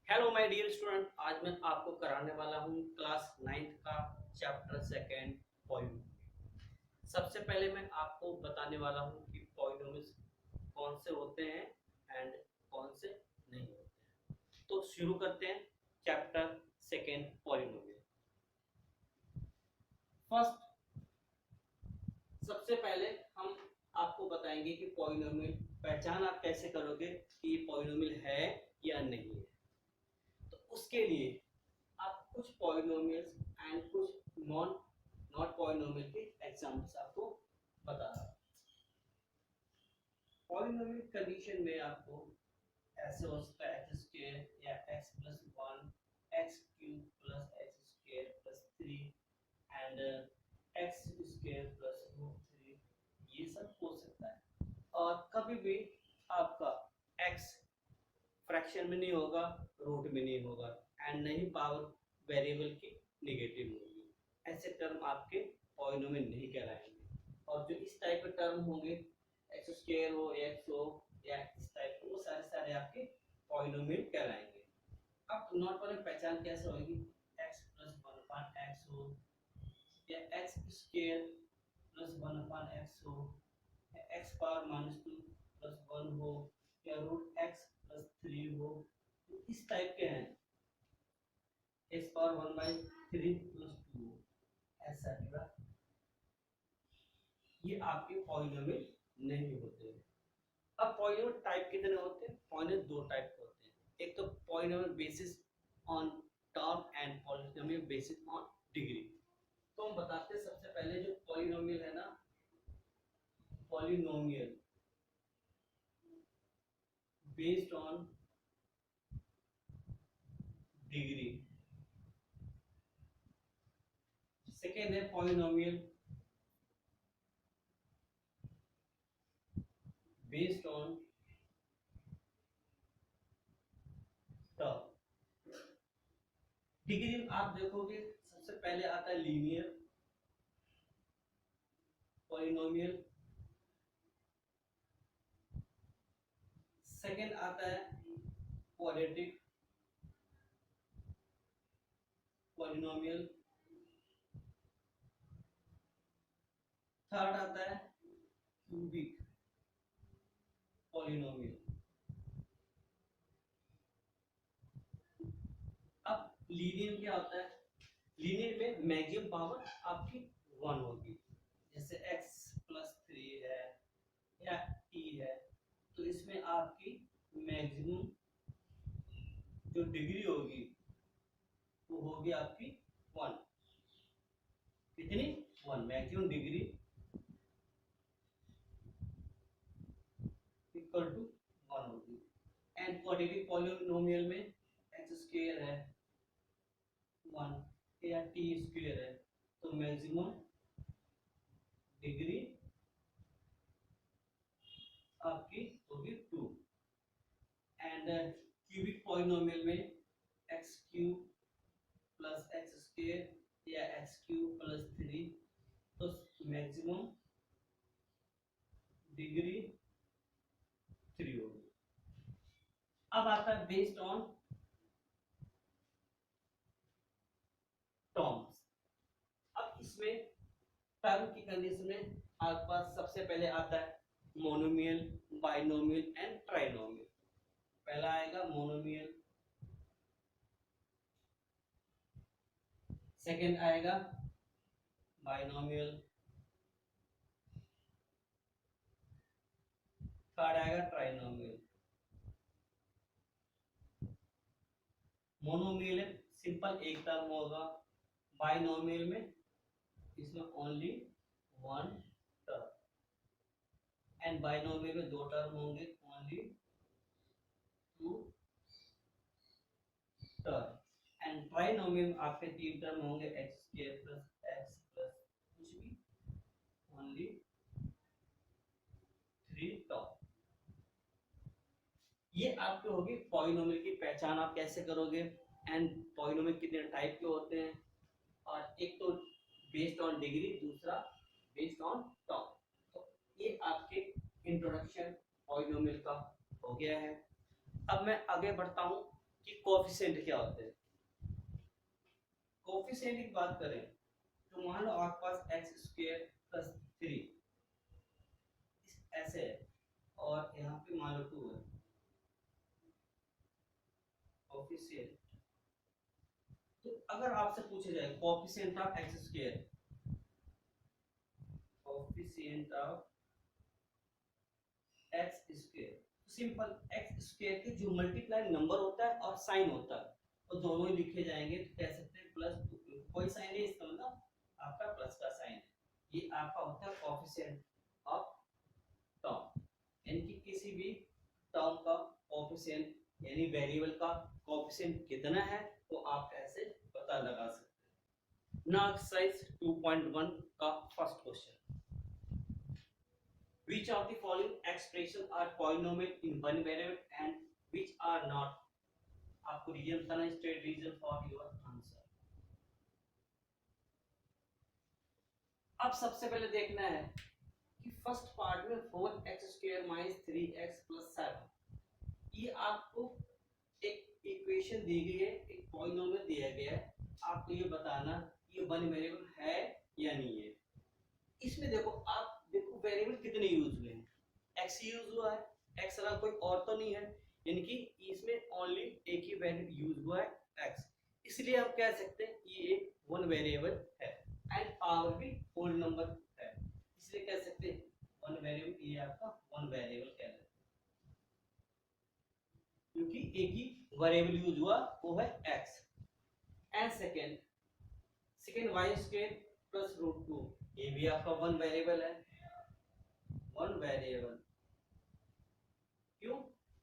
Hello my dear student, आज मैं आपको कराने वाला हूँ क्लास 9th का चैप्टर सेकेंड पॉलिनोमियल। सबसे पहले मैं आपको बताने वाला हूँ कि पॉलिनोमियल्स कौन से होते हैं एंड कौन से नहीं होते हैं। तो शुरू करते हैं चैप्टर सेकेंड पॉलिनोमियल। फर्स्ट, सबसे पहले हम आपको बताएंगे कि पॉलिनोमियल पहचान आप कैसे करोगे कि ये पॉलिनोमियल है या नहीं है। तो उसके लिए आप कुछ पॉलिनोमियल्स एंड कुछ नॉट पॉलिनोमियल के एग्जांपल्स आपको बता रहा हूं। पॉलिनोमियल कंडीशन में आपको ऐसे हो सकता है एक्स स्क्वायर या x plus one, x cube plus x square plus three and x square plus root three, ये सब हो सकता है। और कभी भी आपका एक्स फ्रैक्शन में नहीं होगा, रूट में नहीं होगा एंड नहीं पावर वेरिएबल की नेगेटिव होगी। ऐसे टर्म आपके पॉलिनोमियल नहीं कहलाएंगे। और जो इस टाइप के टर्म होंगे, एक्स स्क्वायर हो, एक्स हो या इस टाइप के, वो सारे सारे आपके पॉलिनोमियल कहलाएंगे। अब नॉट वाले पहचान कैसे होगी? X plus one upon x हो या x square plus one upon x हो या x power minus two plus one हो या रूट एक्स प्लस थ्री हो, इस टाइप के हैं। X power one by three plus two ऐसा, ये आपके पॉलिनोमियल नहीं होते हैं। अब पॉलिनोमियल टाइप कितने होते हैं? पॉलिनोमियल दो टाइप के होते हैं। एक तो polynomial basis on term and polynomial basis on degree. तो हम बताते हैं सबसे पहले जो पॉलिनोमियल है ना, polynomial based on degree. Second है polynomial based on term. Degree में आप देखोगे सबसे पहले आता है लीनियर पॉलिनोमियल, सेकेंड आता है क्वाड्रेटिक पॉलिनोमियल, थर्ड आता है क्यूबिक पॉलिनोमियल। अब लीनियर क्या होता है? लीनियर में मैक्सिमम पावर आपकी वन होगी। जैसे x प्लस थ्री है या t है, तो इसमें आपकी मैक्सिमम जो डिग्री होगी वो होगी आपकी वन। कितनी? One. Maximum degree equal to one होगी। एंड क्वाड्रेटिक पॉलिनोमियल में एक्स स्क्वायर है वन या टी स्क्वायर है, तो मैक्सिमम डिग्री आपकी होगी टू। एंड क्यूबिक पॉलिनोमियल में x cube plus x square या एक्स क्यूब प्लस थ्री, तो मैक्सिमम डिग्री थ्री होगी। अब आता है बेस्ड ऑन टर्म्स। अब इसमें टर्म की कंडीशन में आपके पास सबसे पहले आता है मोनोमियल, बाइनोमियल एंड ट्राइनोमियल। पहला आएगा मोनोमियल, सेकंड आएगा बाइनोमियल, थर्ड आएगा ट्राइनोमियल। मोनोमियल में सिंपल एक टर्म होगा, बाइनोमियल में इसमें only one term, and binomial में दो टर्म होंगे, only two term. And trinomial में आपके तीन टर्म होंगे, x square plus x plus कुछ भी, ओनली थ्री टर्म। ये आपके होगी पॉलिनोमियल की पहचान आप कैसे करोगे एंड पॉलिनोमियल कितने टाइप के होते हैं। और एक तो बेस्ड ऑन डिग्री, दूसरा बेस्ड ऑन टर्म। तो ये आपके इंट्रोडक्शन पॉलिनोमियल का हो गया है। अब मैं आगे बढ़ता हूँ कि कोफिशिएंट क्या होते हैं। कोफिशिएंट की बात करें तो मान लो आपके पास एक्स स्क्वायर प्लस 3 ऐसे है और यहाँ पे मान लो 2 है कोफिशिएंट। तो अगर आपसे पूछा जाए coefficient of x square, coefficient of x square, simple x square के जो मल्टीप्लाई नंबर होता है और साइन होता है तो दोनों ही लिखे जाएंगे, तो कह सकते हैं प्लस 2, कोई साइन है इसका मतलब आपका प्लस का साइन है। ये आपका होता है कोफिशिएंट ऑफ टर्म, यानी कि किसी भी टर्म का कोफिशिएंट यानी वेरिएबल का कोफिशिएंट कितना है वो आप ऐसे पता लगा सकते हैं। नाउ एक्सरसाइज 2.1 का first question, which of the following expression are polynomial in one variable and which are not? आपको रीजन बताना है, state reason for your answer. अब सबसे पहले देखना है कि फर्स्ट पार्ट में 4x² - 3x + 7 ये आपको एक इक्वेशन दी गई है, एक पॉलिनोमियल दिया गया है, आपको ये बताना ये वन वेरिएबल है या नहीं है। इसमें देखो आप देखो वेरिएबल कितने यूज हुए हैं, x यूज हुआ है, x अलावा कोई और तो नहीं है, यानी कि इसमें ओनली एक ही वैल्यू यूज हुआ है x, इसलिए हम कह सकते हैं ये एक वन वेरिएबल है एंड पावर भी होल नंबर है, इसलिए कह सकते हैं वन वेरिएबल, ये आपका वन वेरिएबल कहलाता है क्योंकि एक ही वेरिएबल यूज हुआ वो है x। एंड सेकंड y² + √2 ये भी आपका वन वेरिएबल है, वन वेरिएबल क्यों,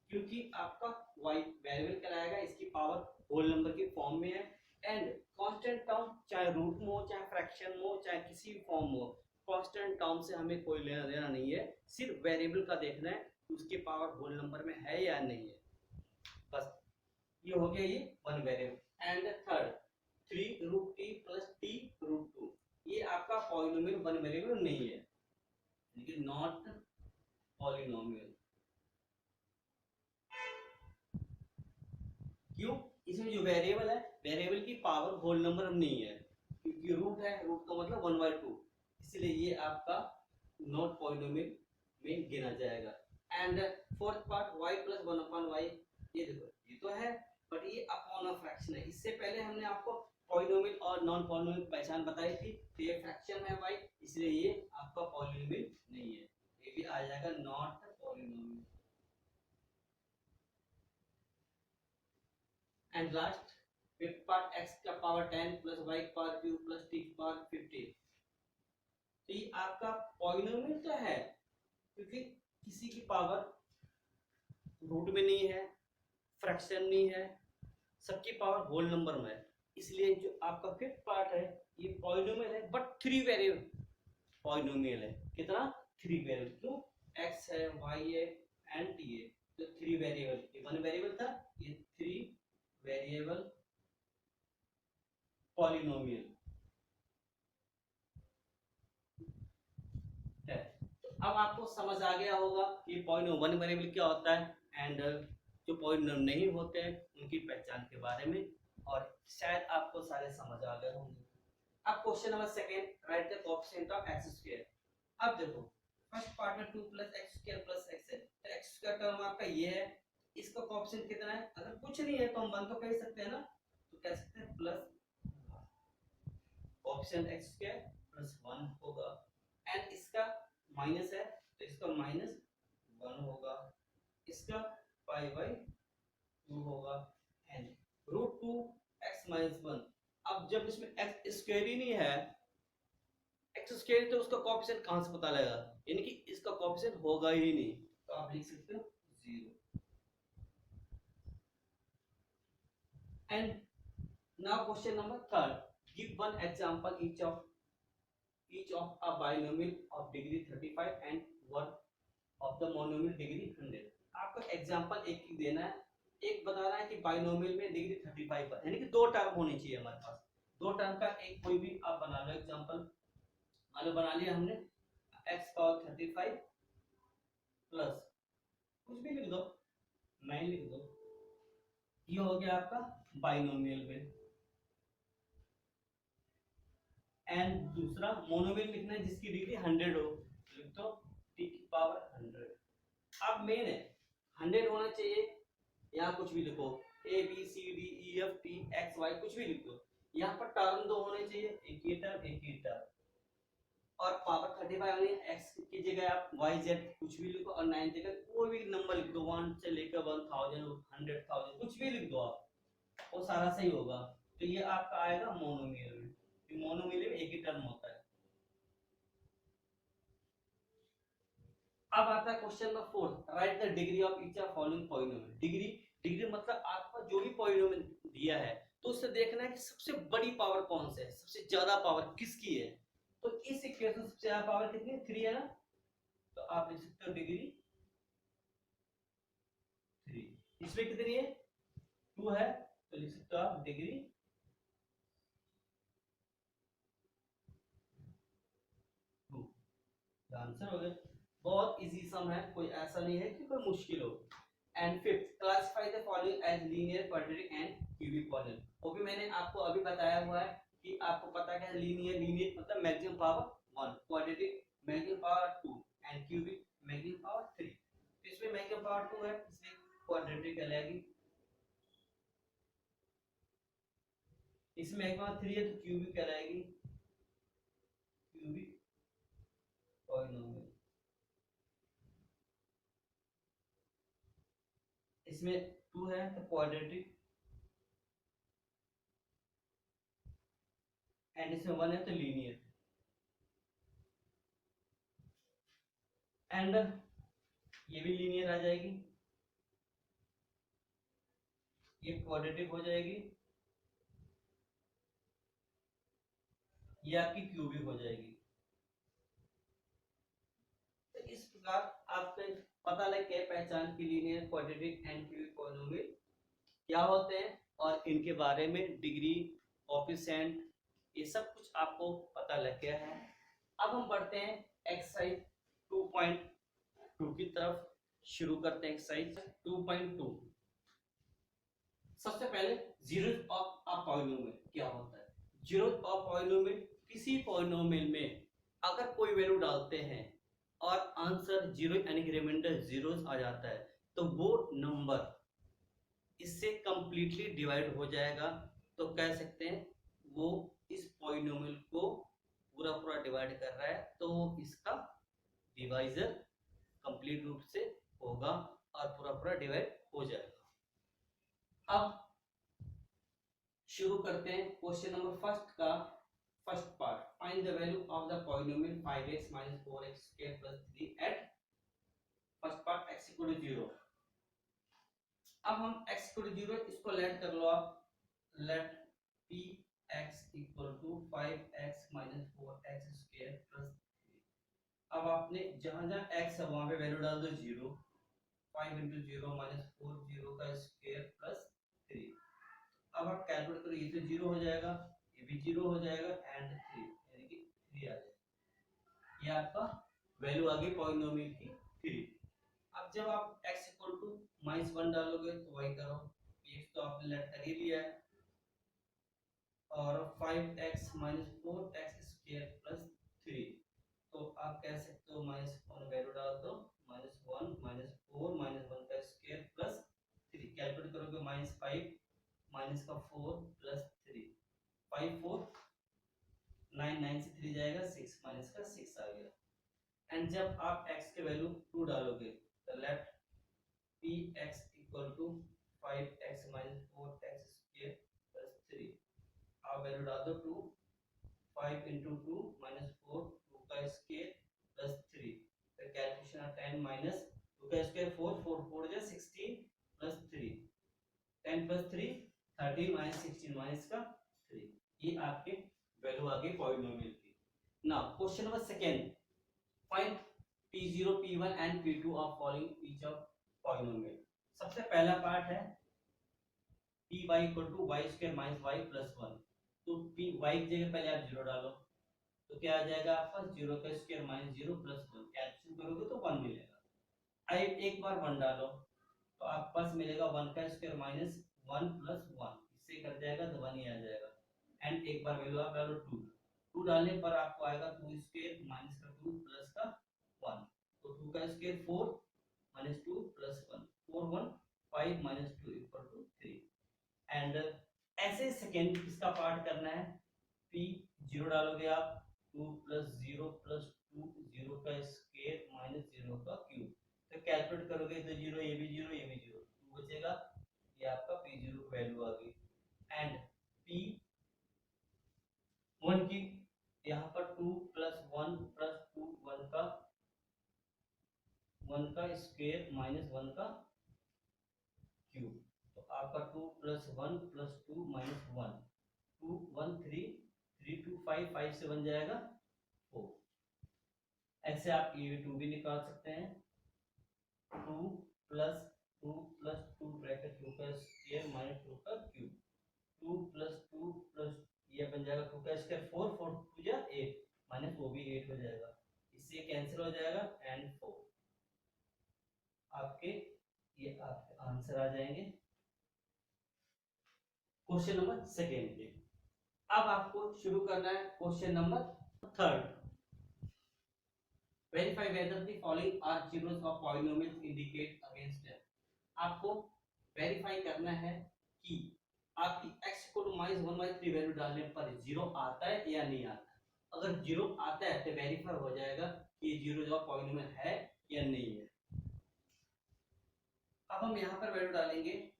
क्योंकि आपका y वेरिएबल कहलाएगा, इसकी पावर होल नंबर के फॉर्म में है एंड कांस्टेंट टर्म चाहे रूट में हो चाहे फ्रैक्शन में हो चाहे किसी भी फॉर्म में हो, कांस्टेंट टर्म से हमें कोई लेना देना नहीं है, सिर्फ वेरिएबल का देखना है कि उसकी पावर होल नंबर में है या नहीं है, बस ये हो गया ये one variable. And third 3√t + t√2 ये आपका पॉलिनोमियल वन वेरिएबल नहीं है, लेकिन नॉट पॉलिनोमियल, क्यों, इसमें जो वेरिएबल है वेरिएबल की पावर होल नंबर नहीं है, क्योंकि रूट है, रूट का मतलब 1/2, इसलिए ये आपका नॉट पॉलिनोमियल में गिना जाएगा। And fourth part y + 1/y ये देखो ये तो है बट ये अपॉन अ फ्रैक्शन है, इससे पहले हमने आपको पॉलिनोमियल और नॉन पॉलिनोमियल पहचान बताई थी, तो ये फ्रैक्शन है y इसलिए ये आपका पॉलिनोमियल नहीं है, ये भी आ जाएगा not polynomial. And last fifth part x का पावर 10 + y का पावर 3 + t का पावर 15, तो ये आपका पॉलिनोमियल तो है क्योंकि किसी की पावर रूट में नहीं है, फ्रैक्शन नहीं है, सबकी पावर होल नंबर में है, इसलिए जो आपका फिफ्थ पार्ट है ये पॉलिनोमियल है बट थ्री वेरिएबल पॉलिनोमियल है, कितना, थ्री वेरिएबल, क्यों, x है y है एंड t है, तो थ्री वेरिएबल, ये वन वेरिएबल था, ये थ्री वेरिएबल पॉलिनोमियल है। तो अब आपको समझ आ गया होगा कि पॉलिनोमियल वन वेरिएबल क्या होता है एंड जो पॉलिनोमियल नहीं होते हैं उनकी पहचान के बारे में, और शायद आपको सारे समझ आ गए होंगे। अब question number second, right the coefficient of x²। अब देखो फर्स्ट पार्ट में 2 + x² + x है, तो x² टर्म आपका ये है, इसका कोएफिशिएंट कितना है, अगर कुछ नहीं है तो हम 1 तो कह सकते हैं ना, तो कह सकते हैं प्लस कोएफिशिएंट x² + 1 होगा एंड इसका माइनस है तो इसका -1 होगा, इसका π/2 होगा एंड √2x - 1। अब जब इसमें x² ही नहीं है, x² तो उसका कोएफिशिएंट कहां से पता लगेगा, यानी कि इसका कोएफिशिएंट होगा ही नहीं, तो आप लिख सकते हो 0। And now question number third, give one example each of a binomial of degree 35 and one of the monomial degree 100। आपको एग्जांपल एक ही देना है, एक बताना है कि बाइनोमियल में डिग्री 35 पर, यानी कि दो टर्म होनी चाहिए हमारे पास, दो टर्म का एक कोई भी आप बना लो एग्जांपल, मान लो बना लिया हमने x⁻35 प्लस कुछ भी लिख दो 9 लिख दो ये हो गया आपका बाइनोमियल में। एंड दूसरा मोनोमियल लिखना है जिसकी डिग्री 100 हो, लिख दो टी की पावर 100। अब मेन है 100 होना चाहिए, यहाँ कुछ भी लिखो A B C D E F T X Y कुछ भी लिख दो। यहाँ पर टर्म दो होने चाहिए, एक ही टर्म एक ही टर्म, और पावर 35 होनी है। एक्स की जगह आप वाई जेड कुछ भी लिखो, और 9 जगह कोई भी नंबर लिख दो, 1 से लेकर 1000 100,000 कुछ भी लिख दो आप, वो सारा सही होगा। तो ये आपका आएगा मोनोमियल में। मोनोमियल में एक ही टर्म होता है। अब आता है question number 4, right the degree of each of following polynomial. Degree, degree मतलब आपका जो भी पॉलिनोमियल दिया है तो उससे देखना है कि सबसे बड़ी पावर कौन सा है, सबसे ज्यादा पावर किसकी है। तो इस इक्वेशन में सबसे ज्यादा पावर कितनी है, 3 है ना, तो आप लिख सकते हो डिग्री 3। इसमें कितनी है, 2 है, तो लिख सकते हो आप डिग्री 2। आंसर हो गया। बहुत इजी सम है, कोई ऐसा नहीं है कि कोई मुश्किल हो। And fifth, classify the following as linear, quadratic and cubic polynomial. वो भी मैंने आपको अभी बताया हुआ है कि आपको पता क्या है, लीनियर, लीनियर मतलब maximum power 1, quadratic maximum power 2 and cubic maximum power 3। तो इसमें मैक्सिमम पावर 2 है, इसलिए क्वाड्रेटिक कहलाएगी। इसमें मैक्सिमम पावर 3 है तो क्यूबिक कहलाएगी, क्यूबिक पॉलिनोमियल। इसमें 2 है तो क्वाड्रेटिक, एंड इसमें 1 है तो लीनियर। एंड ये भी लीनियर आ जाएगी, ये क्वाड्रेटिक हो जाएगी, ये आपकी क्यूबिक हो जाएगी। तो इस प्रकार आपको पता लग गया पहचान की linear, quadratic and cubic polynomial क्या होते हैं, और इनके बारे में डिग्री, कोएफिशिएंट, ये सब कुछ आपको पता लग गया है। अब हम बढ़ते हैं एक्सरसाइज 2.2 की तरफ। शुरू करते हैं एक्सरसाइज 2.2। सबसे पहले जीरोथ ऑफ अ पॉलिनोमियल क्या होता है। जीरोथ ऑफ पॉलिनोमियल, किसी पॉलिनोमियल में अगर कोई वैल्यू डालते हैं और आंसर जीरो यानी कि रिमाइंडर जीरोस आ जाता है, तो वो नंबर इससे कंप्लीटली डिवाइड हो जाएगा। तो कह सकते हैं वो इस पॉलिनोमियल को पूरा पूरा डिवाइड कर रहा है, तो इसका डिवाइजर कंप्लीट रूप से होगा और पूरा पूरा डिवाइड हो जाएगा। अब शुरू करते हैं क्वेश्चन नंबर फर्स्ट का first part. Find the value of the polynomial 5x 4x square plus 3 at first part x equal to 0। अब हम x इक्वल टू 0 इसको लेट कर लो आप, let p x equal to 5x 4x square plus 3। अब आपने जहां जहां x है वहां पे वैल्यू डाल दो 0, 5 into 0 minus 4 0 का स्क्वायर प्लस 3। अब आप कैलकुलेट करो, ये तो 0 हो जाएगा, ये भी 0 हो जाएगा, एंड 3 यानी कि 3 आ जाएगा। ये आपका वैल्यू आ गई पॉलिनोमियल की 3। अब जब आप x इक्वल टू -1 डालोगे तो वही करो, x तो आपने लेट कर ही लिया है, और 5x 4x स्क्वायर प्लस 3। तो आप कह सकते हो -1 वैल्यू डाल दो, -1 -4 -1 का स्क्वायर प्लस 3। कैलकुलेट करोगे -5 माइनस का 4 प्लस 3, 5 4 9 9 से 3 जाएगा 6, माइनस का 6 आ गया। एंड जब आप x के वैल्यू 2 डालोगे तो let px equal to 5x 4x square plus 3। आप वैल्यू डाल दो 2, 5 into 2 -4 2 का स्क्वायर प्लस 3। तो कैलकुलेशन 10 माइनस 2 का स्क्वायर 4 4 4 जा 16 प्लस 3, 10 प्लस 3 13 माइनस 16 माइनस का 3। ये आपके वैल्यू आ गई पॉलिनोमियल की। Now question number second, find p0 p1 and p2 of following each of polynomial. सबसे पहला पार्ट है py equal to y square minus y plus 1। तो p y की जगह पहले आप 0 डालो, तो क्या आ जाएगा आपका 0 का स्क्वायर माइनस 0 प्लस 1। कैंसिल करोगे तो 1 मिलेगा। अब एक बार 1 डालो तो आपके पास मिलेगा 1 का स्क्वायर माइनस 1 प्लस 1 इससे कर जाएगा तो 1 ही आ जाएगा। एंड एक बार वैल्यू आप डालो 2, 2 डालने पर आपको आएगा 2 स्क्वायर माइनस का 2 प्लस का 1, तो 2 का square 4 minus 2 plus 1, 4 1 5 minus 2 equal to 3। And ऐसे सेकेंड इसका पार्ट करना है, p 0 डालोगे आप 2 प्लस 0 प्लस 2 0 का स्क्वायर माइनस 0 का क्यूब, तो कैलकुलेट करोगे तो 0 ये भी 0 ये भी 0, 2 बचेगा, ये आपका p0 वैल्यू आ गई। एंड p1 की यहाँ पर 2 प्लस 1 प्लस 2 1 का स्क्वायर माइनस 1 का क्यूब, तो आपका 2 प्लस 1 प्लस 2 माइनस 1, 2 1 3 3 2 5 5 से बन जाएगा 4। ऐसे आप ये 2 भी निकाल सकते हैं, 2 प्लस 2 प्लस 2 ब्रैकेट 2 का स्क्वायर माइनस 2 का क्यूब, 2 प्लस ये बन जाएगा 2 का स्क्वायर 4 4 2 जा 8 माइनस वो भी 8 हो जाएगा, इससे कैंसिल हो जाएगा एंड 4 आपके ये आपके आंसर आ जाएंगे क्वेश्चन नंबर सेकेंड के। अब आपको शुरू करना है question number third. Verify whether the following are zeros of polynomials indicate against them. आपको वेरीफाई करना है कि आपकी x को -1/3 वैल्यू डालने पर 0 आता है या नहीं आता। अगर 0 आता है तो वेरीफाई हो जाएगा कि ये zeros ऑफ पॉलिनोमियल है या नहीं है। अब हम यहाँ पर वैल्यू डालेंगे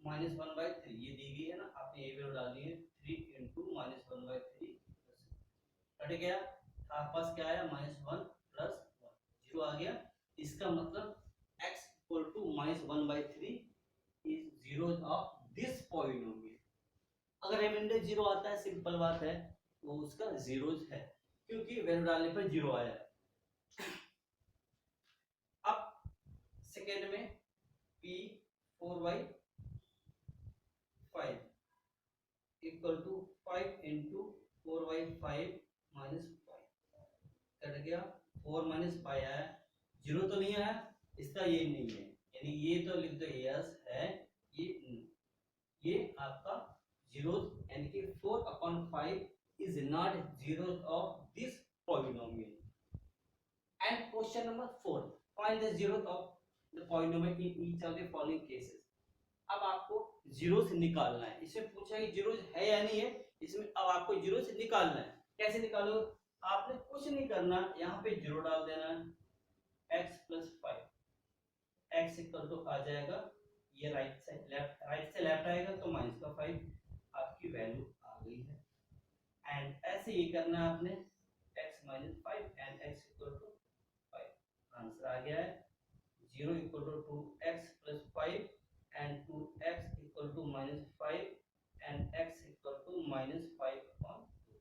-1/3, ये दी गई है ना, आपने ये वैल्यू डालनी है 3 × -1/3 कट गया, आपके पास क्या आया -1 + 1 0 आ गया। इसका मतलब x = -1/3 is zeros of this polynomial. अगर रिमाइंडर 0 आता है, सिंपल बात है, वो उसका zeros है क्योंकि वैल्यू डालने पर 0 आया। अब सेकेंड में p 4/5 इक्वल टू 5 × 4/5 - 5 कट गया, 4 - 5 आया, 0 तो नहीं आया, इसका ये नहीं है, यानी ये तो लिख दो यस है, ये आपका zeros, यानी कि 4/5 is not zeros of this polynomial. And question number 4, find the zeros of the polynomial in each of the following cases. अब आपको zeros निकालना है, इसमें पूछा है zeros है या नहीं है, इसमें अब आपको zeros निकालना है। कैसे निकालो, आपने कुछ नहीं करना, यहाँ पे 0 डाल देना है, x + 5 x = आ जाएगा, ये राइट से लेफ्ट आएगा तो -5 आपकी वैल्यू आ गई है। एंड ऐसे ही करना है आपने, x - 5 एंड x = 5 आंसर आ गया है। 0 = 2x + 5 and 2x = -5 and x = -5/2,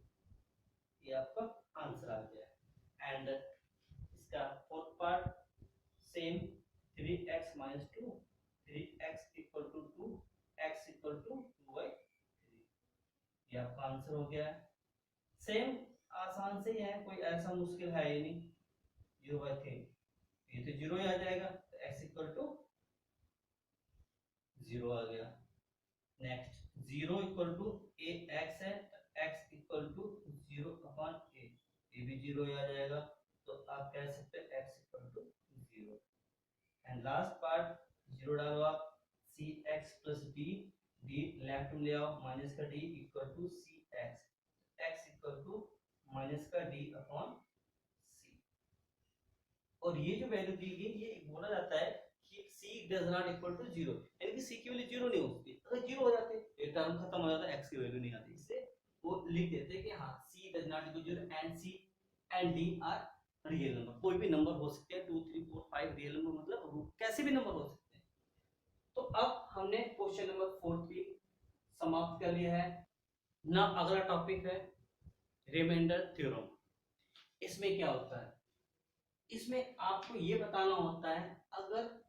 ये आपका आंसर आ गया है। एंड इसका fourth part same, 3x - 2 3x = 2 x = 2/3, ये आपका आंसर हो गया है। सेम आसान से ही है, कोई ऐसा मुश्किल है ही नहीं। 0/3 ये तो 0 ही आ जाएगा, तो x = 0 आ गया। नेक्स्ट 0 = ax है, x = 0/a, ये भी 0 ही आ जाएगा, तो आप कह सकते हैं x = 0। एंड लास्ट पार्ट 0 डालो आप, cx + d, d लेफ्ट में ले आओ, माइनस का d = cx, x = -d/c। और ये जो वैल्यू दी गई, ये बोला जाता है कि c does not equal to 0, यानी कि c की वैल्यू 0 नहीं होती। अगर 0 हो जाते ये टर्म खत्म हो जाता, x की वैल्यू नहीं आती, इससे वो लिख देते कि हाँ c does not equal to 0 and c and d are real number. कोई भी नंबर हो सकते हैं, 2 3 4 5 रियल नंबर, मतलब कैसे भी नंबर हो सकते हैं। तो अब हमने क्वेश्चन नंबर 4 भी समाप्त कर लिया है ना। अगला टॉपिक है रिमाइंडर थ्योरम। इसमें क्या होता है, इसमें आपको ये बताना होता है, अगर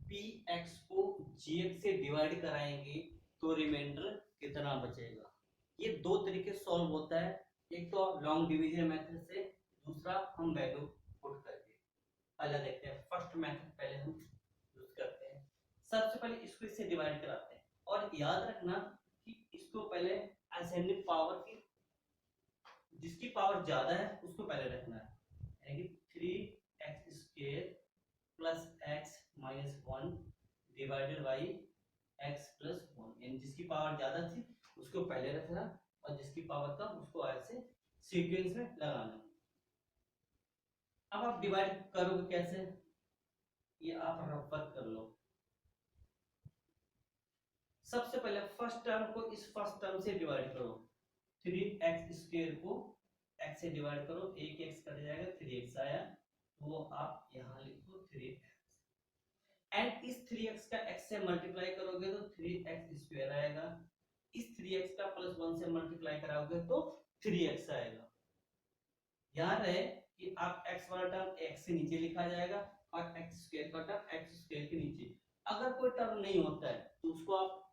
px को gx से डिवाइड कराएंगे तो रिमाइंडर कितना बचेगा। ये दो तरीके से सॉल्व होता है, एक तो लॉन्ग डिवीजन मेथड से, दूसरा हम वैल्यू पुट करके। पहले देखते हैं फर्स्ट मेथड, पहले हम यूज करते हैं। सबसे पहले इसको इससे डिवाइड कराते हैं और याद रखना कि इसको पहले असेंडिंग पावर की, जिसकी पावर ज्यादा है उसको पहले रखना है, यानी कि 3x² plus x minus 1 divided by x plus 1, यानी जिसकी पावर ज्यादा थी उसको पहले रखना और जिसकी पावर कम उसको ऐसे सीक्वेंस में लगाना। अब आप डिवाइड करोगे कैसे, ये आप रफ वर्क कर लो। सबसे पहले फर्स्ट टर्म को इस फर्स्ट टर्म से डिवाइड करो, 3x² को x से डिवाइड करो, एक x कट जाएगा, 3x आया, वो आप यहाँ लिखो 3x, एंड इस 3x का x से मल्टीप्लाई करोगे तो 3x² आएगा, इस 3x का प्लस 1 से मल्टीप्लाई कराओगे तो 3x आएगा। याद रहे कि आप x वाला टर्म x से नीचे लिखा जाएगा और x² का टर्म x² के नीचे। अगर कोई टर्म नहीं होता है तो उसको आप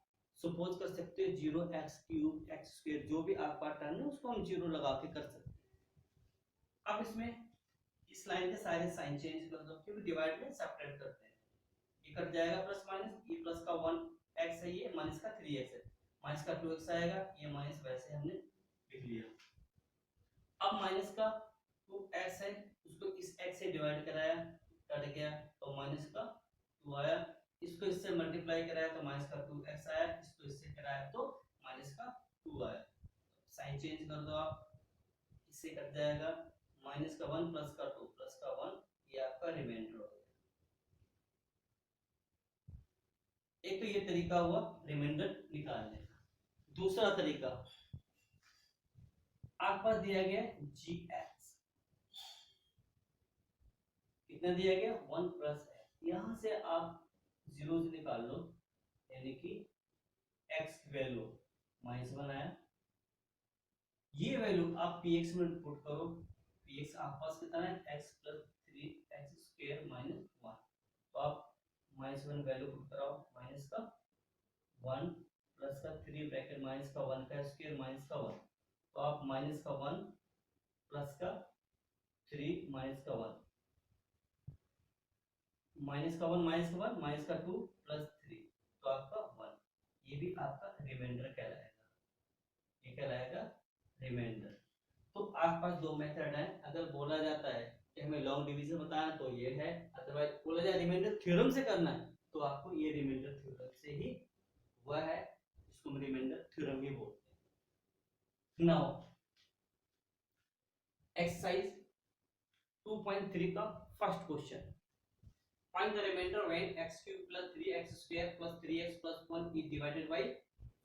सपोज कर सकते हो 0x³ x², जो भी आपका टर्म है उसको हम 0 लगा के कर सकते हैं। अब इसमें इस लाइन के सारे साइन चेंज कर दो, क्योंकि डिवाइड में सब्ट्रैक्ट करते हैं, ये कट जाएगा प्लस माइनस, ये प्लस का 1x है, ये माइनस का 3x है, माइनस का 2x आएगा, ये माइनस वैसे हमने लिख लिया। अब माइनस का 2x है, उसको इस x से डिवाइड कराया, कट गया तो माइनस का 2 आया, इसको इससे मल्टीप्लाई कराया तो माइनस का 2x आया, इसको इससे कराया तो माइनस का 2 आया। साइन चेंज कर दो आप, इससे कट जाएगा, माइनस का 1 प्लस का 2 प्लस का 1, ये आपका रिमाइंडर हो गया। एक तो ये तरीका हुआ रिमाइंडर निकालने का। दूसरा तरीका, आपके पास दिया गया gx, कितना दिया गया 1 प्लस x, यहां से आप जीरो से निकाल लो, यानी कि x की वैल्यू -1 आया, ये वैल्यू आप px में पुट करो, px आपके पास कितना है x प्लस 3x² माइनस 1, तो आप -1 वैल्यू पुट कराओ, माइनस का 1 प्लस का 3 ब्रैकेट माइनस का 1 का स्क्वायर माइनस का 1, तो आप माइनस का 1 प्लस का 3 माइनस का 1, माइनस का 1 माइनस का 1 माइनस का 2 प्लस 3, तो आपका 1, ये भी आपका रिमाइंडर कहलाएगा, ये कहलाएगा रिमाइंडर। तो आपके पास दो मेथड है, अगर बोला जाता है कि हमें लॉन्ग डिवीजन बताना तो ये है, अदरवाइज बोला जाए रिमाइंडर थ्योरम से करना है तो आपको ये रिमाइंडर थ्योरम से ही हुआ है, इसको हम रिमाइंडर थ्योरम ही बोलते हैं। नाउ एक्सरसाइज 2.3 का first question, find the remainder when x³ plus 3x² plus 3x plus 1 is divided by,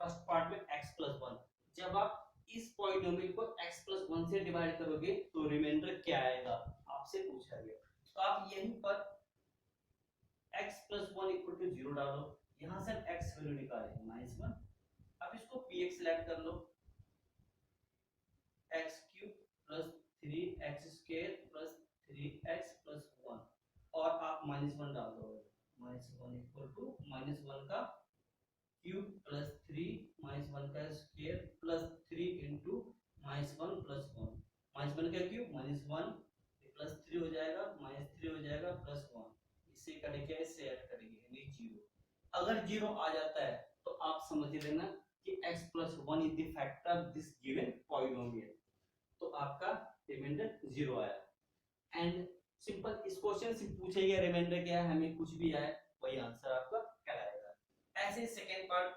first part में x plus 1, जब आप इस पॉलिनोमियल को x plus 1 से डिवाइड करोगे तो रिमाइंडर क्या आएगा, आपसे पूछा गया। तो आप यहीं पर x plus 1 इक्वल टू 0 डालो, यहां से हम x वैल्यू निकालेंगे -1, अब इसको px सेलेक्ट कर लो, x³ plus 3x² plus 3x plus 1, और आप -1 डाल दो, -1 इक्वल टू -1 का क्यूब प्लस 3 -1 का स्क्वायर प्लस 3 इंटू -1 प्लस 1, -1 का क्यूब -1 प्लस 3 हो जाएगा, -3 हो जाएगा प्लस 1, इससे कटेगा, इससे ऐड करेंगे यानी 0। अगर 0 आ जाता है तो आप समझ लेना कि x plus 1 is the factor of this given polynomial, तो आपका रिमाइंडर 0 आया। एंड सिंपल, इस क्वेश्चन से पूछा गया रिमाइंडर क्या है, हमें कुछ भी आए वही आंसर आपका कहलाएगा। ऐसे सेकंड पार्ट,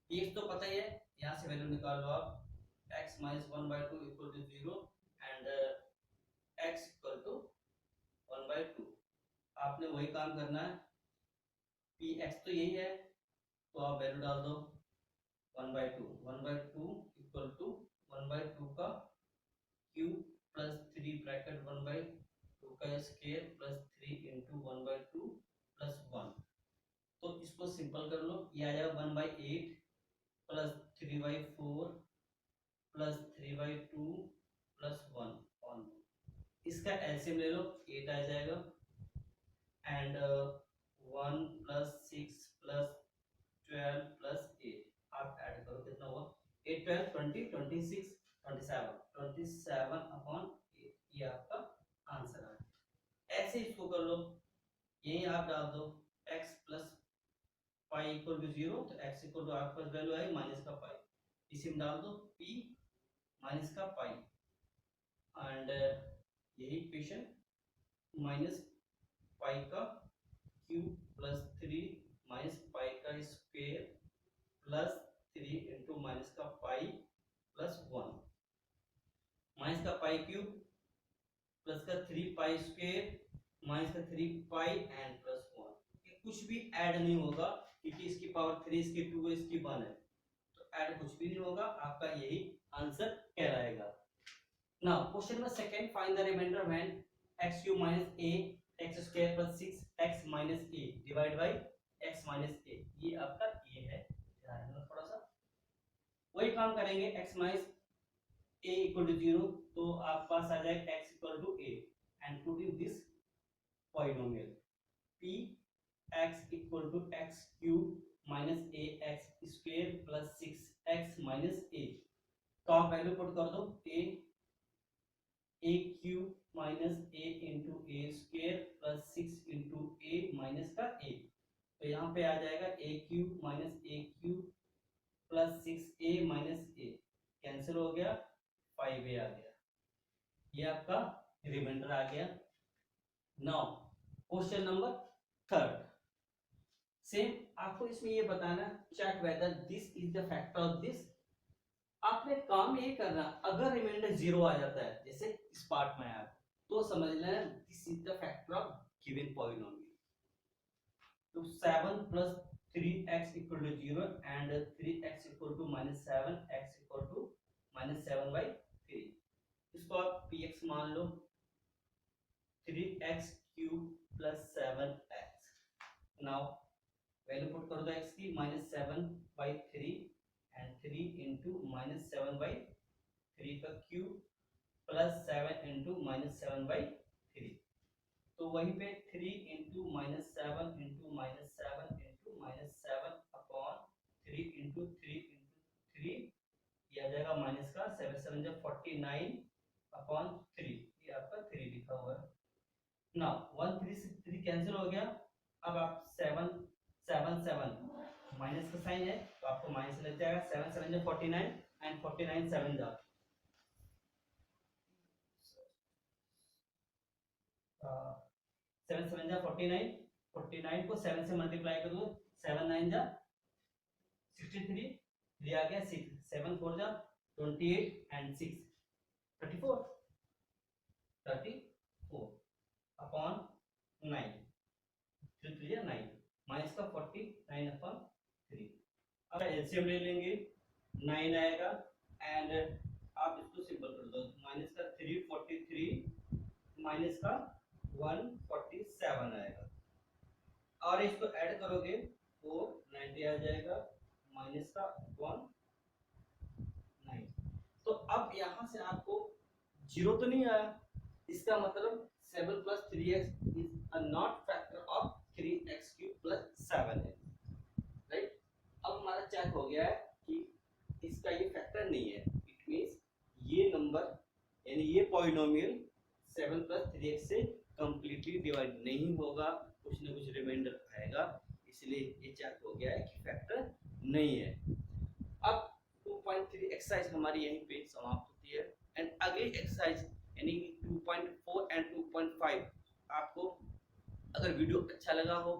ये तो पता ही है, यहां से वैल्यू निकाल लो आप, x minus 1/2 equal to 0 and x equal to 1/2, आपने वही काम करना है, px तो यही है तो आप वैल्यू डाल दो 1/2, 1/2 इक्वल टू 1/2 का क्यूब प्लस 3 ब्रैकेट 1/2 का स्क्वायर प्लस 3 इंटू 1/2 प्लस 1, तो इसको सिंपल कर लो, ये आ जाएगा 1/8 प्लस 3/4 प्लस 3/2 प्लस 1 ऑन, इसका एलसीएम ले लो, 8 आ जाएगा, एंड 1 प्लस 6 प्लस 12 प्लस 8, आप ऐड करो कितना हुआ, 8 12 20 26 27 अपॉन 8, ये आपका आंसर है। ऐसे इसको कर लो, यही आप डाल दो x plus pi equal to 0, तो x इक्वल टू आपके पास वैल्यू आई माइनस का पाई, इसी में डाल दो p माइनस का पाई, एंड यही इक्वेशन माइनस पाई का क्यूब प्लस 3 माइनस पाई का स्क्वायर प्लस 3 इंटू माइनस का पाई प्लस 1, माइनस का पाई क्यूब प्लस का 3 पाई स्क्वायर माइनस का 3 पाई एंड प्लस 1, कुछ भी ऐड नहीं होगा क्योंकि इसकी पावर 3, इसकी 2 है, इसकी 1 है, तो ऐड कुछ भी नहीं होगा, आपका यही आंसर कहलाएगा। Now question number second, find the remainder when x cube minus a x square plus 6x minus a divide by x minus a, ये आपका a है, ध्यान रखना थोड़ा सा। वही काम करेंगे, x minus a equal to 0, तो आपके पास आ जाएगा x equal to a and putting this polynomial p x equal to x cube minus a x square plus 6x minus a, तो आप वैल्यू पुट कर दो a cube minus a into a square plus 6 into a minus का a, तो यहाँ पे आ जाएगा a cube minus a cube plus 6a minus a, cancel हो गया, 5a आ गया, ये आपका रिमाइंडर आ गया। Now question number third, same आपको इसमें ये बताना, check whether this is the factor of this. आपने काम ये करना, अगर रिमाइंडर 0 आ जाता है जैसे इस पार्ट में आया, तो समझ लेना this is the factor of given polynomial. तो 7 plus 3x equal to 0 and 3x equal to minus 7, x equal to minus 7/3, इसको आप px मान लो, 3x cube plus 7x, now value put कर दो x की, माइनस 7/3 एंड 3 इंटू माइनस 7/3 का cube plus 7 into minus 7/3, तो वहीं पे 3 into minus 7 into minus 7 into minus 7 upon 3 into 3 into 3, ये आ जाएगा माइनस का 7 7 जब 49 अपॉन 3, ये आपका 3 लिखा हुआ है। नाउ 1 3 से 3 कैंसिल हो गया, अब आप 7 7 7 माइनस का साइन है तो आपको माइनस लग जाएगा, 7 7 जब 49 एंड 49 7 जा 7 7 जा 49, 49 को 7 से मल्टीप्लाई कर दो, 7 9 जा 63, 3 आ गया 6, 7 4 जा 28 एंड 6 34 अपॉन 9, 3 3 जा 9, माइनस का 49 अपॉन 3, अब एलसीएम ले लेंगे, 9 आएगा एंड आप इसको सिंपल कर दो, माइनस का 343 माइनस का 147 आएगा, और इसको ऐड करोगे तो 90 आ जाएगा, माइनस का 9, तो अब यहाँ से आपको 0 तो नहीं आया, इसका मतलब 7 plus 3x is a not factor of 3x cube plus 7 है, राइट। अब हमारा चेक हो गया है कि इसका ये फैक्टर नहीं है, इट मींस ये नंबर यानी ये पॉलिनोमियल 7 प्लस 3x से कंप्लीटली डिवाइड नहीं होगा, कुछ ना कुछ रिमाइंडर आएगा, इसलिए ये चेक हो गया है कि फैक्टर नहीं है। अब 2.3 एक्सरसाइज हमारी यहीं पे समाप्त होती है, एंड अगली एक्सरसाइज यानी 2.4 एंड 2.5, आपको अगर वीडियो अच्छा लगा हो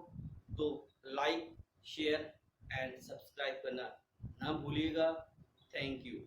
तो लाइक शेयर एंड सब्सक्राइब करना ना भूलिएगा। Thank you.